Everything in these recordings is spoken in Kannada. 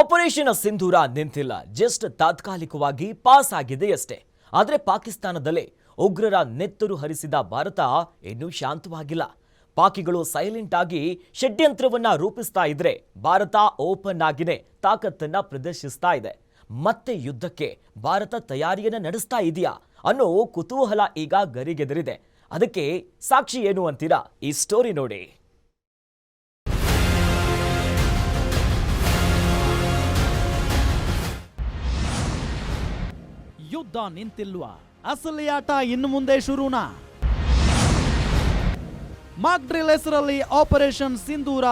ಆಪರೇಷನ್ ಸಿಂಧೂರ ನಿಂತಿಲ್ಲ, ಜಸ್ಟ್ ತಾತ್ಕಾಲಿಕವಾಗಿ ಪಾಸ್ ಆಗಿದೆಯಷ್ಟೇ. ಆದರೆ ಪಾಕಿಸ್ತಾನದಲ್ಲೇ ಉಗ್ರರ ನೆತ್ತರು ಹರಿಸಿದ ಭಾರತ ಇನ್ನೂ ಶಾಂತವಾಗಿಲ್ಲ. ಪಾಕಿಗಳು ಸೈಲೆಂಟ್ ಆಗಿ ಷಡ್ಯಂತ್ರವನ್ನ ರೂಪಿಸ್ತಾ ಇದ್ರೆ ಭಾರತ ಓಪನ್ ಆಗಿನೇ ತಾಕತ್ತನ್ನ ಪ್ರದರ್ಶಿಸ್ತಾ ಇದೆ. ಮತ್ತೆ ಯುದ್ಧಕ್ಕೆ ಭಾರತ ತಯಾರಿಯನ್ನ ನಡೆಸ್ತಾ ಇದೆಯಾ ಅನ್ನೋ ಕುತೂಹಲ ಈಗ ಗರಿಗೆದರಿದೆ. ಅದಕ್ಕೆ ಸಾಕ್ಷಿ ಏನು ಅಂತೀರಾ? ಈ ಸ್ಟೋರಿ ನೋಡಿ. ಯುದ್ಧ ನಿಂತಿಲ್ವಾ? ಅಸಲಿ ಆಟ ಇನ್ನು ಮುಂದೆ ಶುರುನಾ? ಮಾಕ್ ಡ್ರಿಲ್ ಹೆಸರಲ್ಲಿ ಆಪರೇಷನ್ ಸಿಂಧೂರ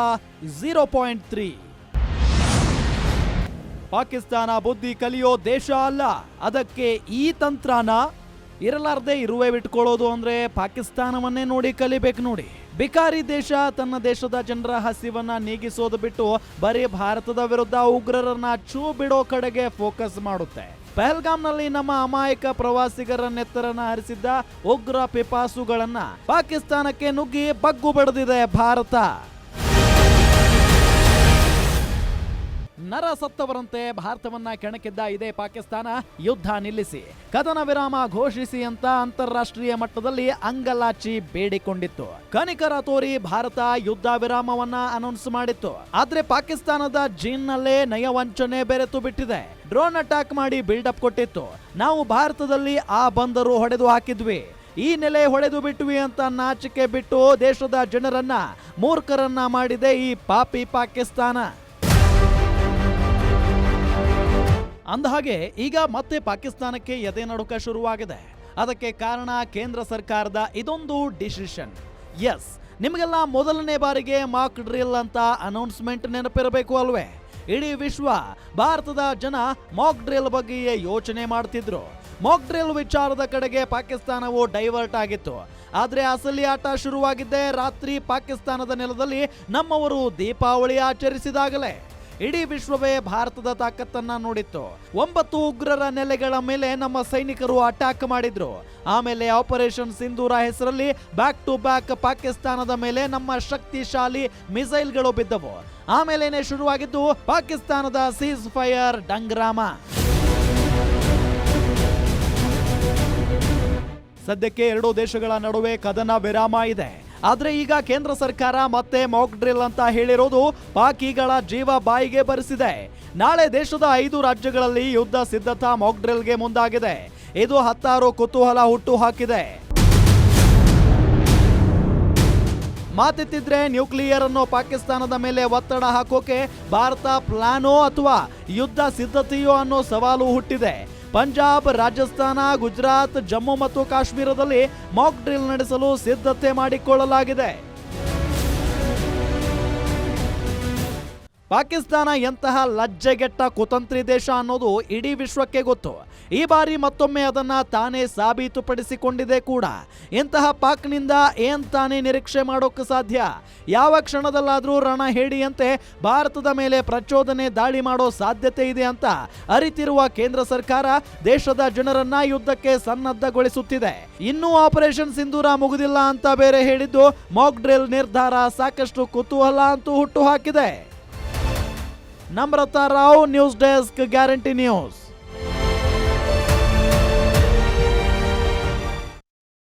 0.3. ಪಾಕಿಸ್ತಾನ ಬುದ್ಧಿ ಕಲಿಯೋ ದೇಶ ಅಲ್ಲ, ಅದಕ್ಕೆ ಈ ತಂತ್ರನ ಇರಲಾರ್ದೆ ಇರುವೆ ಬಿಟ್ಕೊಳ್ಳೋದು ಅಂದ್ರೆ ಪಾಕಿಸ್ತಾನವನ್ನೇ ನೋಡಿ ಕಲಿಬೇಕು ನೋಡಿ. ಬಿಕಾರಿ ದೇಶ ತನ್ನ ದೇಶದ ಜನರ ಹಸಿವನ್ನ ನೀಗಿಸೋದು ಬಿಟ್ಟು ಬರೀ ಭಾರತದ ವಿರುದ್ಧ ಉಗ್ರರನ್ನ ಚೂ ಬಿಡೋ ಕಡೆಗೆ ಫೋಕಸ್ ಮಾಡುತ್ತೆ. ಪಹಲ್ಗಾಮ್ನಲ್ಲಿ ನಮ್ಮ ಅಮಾಯಕ ಪ್ರವಾಸಿಗರ ನೆತ್ತರನ್ನ ಹರಿಸಿದ್ದ ಉಗ್ರ ಪಿಪಾಸುಗಳನ್ನ ಪಾಕಿಸ್ತಾನಕ್ಕೆ ನುಗ್ಗಿ ಬಗ್ಗು ಬಡಿದಿದೆ ಭಾರತ. ನರ ಸತ್ತವರಂತೆ ಭಾರತವನ್ನ ಕೆಣಕಿದ್ದ ಇದೇ ಪಾಕಿಸ್ತಾನ ಯುದ್ಧ ನಿಲ್ಲಿಸಿ ಕದನ ವಿರಾಮ ಘೋಷಿಸಿ ಅಂತ ಅಂತಾರಾಷ್ಟ್ರೀಯ ಮಟ್ಟದಲ್ಲಿ ಅಂಗಲಾಚಿ ಬೇಡಿಕೊಂಡಿತ್ತು. ಕನಿಕರ ತೋರಿ ಭಾರತ ಯುದ್ಧ ವಿರಾಮವನ್ನ ಅನೌನ್ಸ್ ಮಾಡಿತ್ತು. ಆದ್ರೆ ಪಾಕಿಸ್ತಾನದ ಜೀನ್ನಲ್ಲೇ ನಯವಂಚನೆ ಬೆರೆತು ಬಿಟ್ಟಿದೆ. ಡ್ರೋನ್ ಅಟ್ಯಾಕ್ ಮಾಡಿ ಬಿಲ್ಡಪ್ ಕೊಟ್ಟಿತ್ತು. ನಾವು ಭಾರತದಲ್ಲಿ ಆ ಬಂದರು ಹೊಡೆದು ಹಾಕಿದ್ವಿ, ಈ ನೆಲೆ ಹೊಡೆದು ಬಿಟ್ವಿ ಅಂತ ನಾಚಿಕೆ ಬಿಟ್ಟು ದೇಶದ ಜನರನ್ನ ಮೂರ್ಖರನ್ನ ಮಾಡಿದೆ ಈ ಪಾಪಿ ಪಾಕಿಸ್ತಾನ. ಅಂದಹಾಗೆ ಈಗ ಮತ್ತೆ ಪಾಕಿಸ್ತಾನಕ್ಕೆ ಎದೆ ನಡುಕ ಶುರುವಾಗಿದೆ. ಅದಕ್ಕೆ ಕಾರಣ ಕೇಂದ್ರ ಸರ್ಕಾರದ ಇದೊಂದು ಡಿಸಿಷನ್. ಎಸ್, ನಿಮಗೆಲ್ಲ ಮೊದಲನೇ ಬಾರಿಗೆ ಮಾಕ್ ಡ್ರಿಲ್ ಅಂತ ಅನೌನ್ಸ್ಮೆಂಟ್ ನೆನಪಿರಬೇಕು ಅಲ್ವೇ? ಇಡೀ ವಿಶ್ವ, ಭಾರತದ ಜನ ಮಾಕ್ ಡ್ರಿಲ್ ಬಗ್ಗೆಯೇ ಯೋಚನೆ ಮಾಡ್ತಿದ್ರು. ಮಾಕ್ ಡ್ರಿಲ್ ವಿಚಾರದ ಕಡೆಗೆ ಪಾಕಿಸ್ತಾನವು ಡೈವರ್ಟ್ ಆಗಿತ್ತು. ಆದ್ರೆ ಅಸಲಿ ಆಟ ಶುರುವಾಗಿದ್ದೆ ರಾತ್ರಿ ಪಾಕಿಸ್ತಾನದ ನೆಲದಲ್ಲಿ ನಮ್ಮವರು ದೀಪಾವಳಿ ಆಚರಿಸಿದಾಗಲೇ. ಇಡೀ ವಿಶ್ವವೇ ಭಾರತದ ತಾಕತ್ತನ್ನ ನೋಡಿತ್ತು. 9 ಉಗ್ರರ ನೆಲೆಗಳ ಮೇಲೆ ನಮ್ಮ ಸೈನಿಕರು ಅಟ್ಯಾಕ್ ಮಾಡಿದ್ರು. ಆಮೇಲೆ ಆಪರೇಷನ್ ಸಿಂಧೂರ ಹೆಸರಲ್ಲಿ ಬ್ಯಾಕ್ ಟು ಬ್ಯಾಕ್ ಪಾಕಿಸ್ತಾನದ ಮೇಲೆ ನಮ್ಮ ಶಕ್ತಿಶಾಲಿ ಮಿಸೈಲ್ಗಳು ಬಿದ್ದವು. ಆಮೇಲೇನೆ ಶುರುವಾಗಿದ್ದು ಪಾಕಿಸ್ತಾನದ ಸೀಸ್ ಫೈರ್ ಡಂಗ್ರಾಮ. ಸದ್ಯಕ್ಕೆ ಎರಡೂ ದೇಶಗಳ ನಡುವೆ ಕದನ ವಿರಾಮ ಇದೆ. ಆದ್ರೆ ಈಗ ಕೇಂದ್ರ ಸರ್ಕಾರ ಮತ್ತೆ ಮಾಕ್ ಡ್ರಿಲ್ ಅಂತ ಹೇಳಿರೋದು ಪಾಕಿಗಳ ಜೀವ ಬಾಯಿಗೆ ಬರಿಸಿದೆ. ನಾಳೆ ದೇಶದ 5 ರಾಜ್ಯಗಳಲ್ಲಿ ಯುದ್ಧ ಸಿದ್ಧತಾ ಮಾಕ್ ಡ್ರಿಲ್ಗೆ ಮುಂದಾಗಿದೆ. ಇದು ಹತ್ತಾರು ಕುತೂಹಲ ಹುಟ್ಟು ಹಾಕಿದೆ. ಮಾತೆತ್ತಿದ್ರೆ ನ್ಯೂಕ್ಲಿಯರ್ ಅನ್ನೋ ಪಾಕಿಸ್ತಾನದ ಮೇಲೆ ಒತ್ತಡ ಹಾಕೋಕೆ ಭಾರತ ಪ್ಲಾನೋ ಅಥವಾ ಯುದ್ಧ ಸಿದ್ಧತೆಯೋ ಅನ್ನೋ ಸವಾಲು ಹುಟ್ಟಿದೆ. ಪಂಜಾಬ್, ರಾಜಸ್ಥಾನ, ಗುಜರಾತ್, ಜಮ್ಮು ಮತ್ತು ಕಾಶ್ಮೀರದಲ್ಲಿ ಮಾಕ್ ಡ್ರಿಲ್ ನಡೆಸಲು ಸಿದ್ಧತೆ ಮಾಡಿಕೊಳ್ಳಲಾಗಿದೆ. ಪಾಕಿಸ್ತಾನ ಎಂತಹ ಲಜ್ಜೆಗೆಟ್ಟ ಕುತಂತ್ರಿ ದೇಶ ಅನ್ನೋದು ಇಡೀ ವಿಶ್ವಕ್ಕೆ ಗೊತ್ತು. ಈ ಬಾರಿ ಮತ್ತೊಮ್ಮೆ ಅದನ್ನ ತಾನೇ ಸಾಬೀತುಪಡಿಸಿಕೊಂಡಿದೆ ಕೂಡ. ಇಂತಹ ಪಾಕ್ನಿಂದ ಏನ್ ತಾನೇ ನಿರೀಕ್ಷೆ ಮಾಡೋಕೆ ಸಾಧ್ಯ? ಯಾವ ಕ್ಷಣದಲ್ಲಾದ್ರೂ ರಣ ಹೇಡಿಯಂತೆ ಭಾರತದ ಮೇಲೆ ಪ್ರಚೋದನೆ ದಾಳಿ ಮಾಡೋ ಸಾಧ್ಯತೆ ಇದೆ ಅಂತ ಅರಿತಿರುವ ಕೇಂದ್ರ ಸರ್ಕಾರ ದೇಶದ ಜನರನ್ನ ಯುದ್ಧಕ್ಕೆ ಸನ್ನದ್ಧಗೊಳಿಸುತ್ತಿದೆ. ಇನ್ನೂ ಆಪರೇಷನ್ ಸಿಂಧೂರ ಮುಗಿದಿಲ್ಲ ಅಂತ ಬೇರೆ ಹೇಳಿದ್ದು ಮಾಕ್ ಡ್ರಿಲ್ ನಿರ್ಧಾರ ಸಾಕಷ್ಟು ಕುತೂಹಲ ಅಂತೂ ಹುಟ್ಟು ಹಾಕಿದೆ. Namrata Rao, news desk, guarantee news.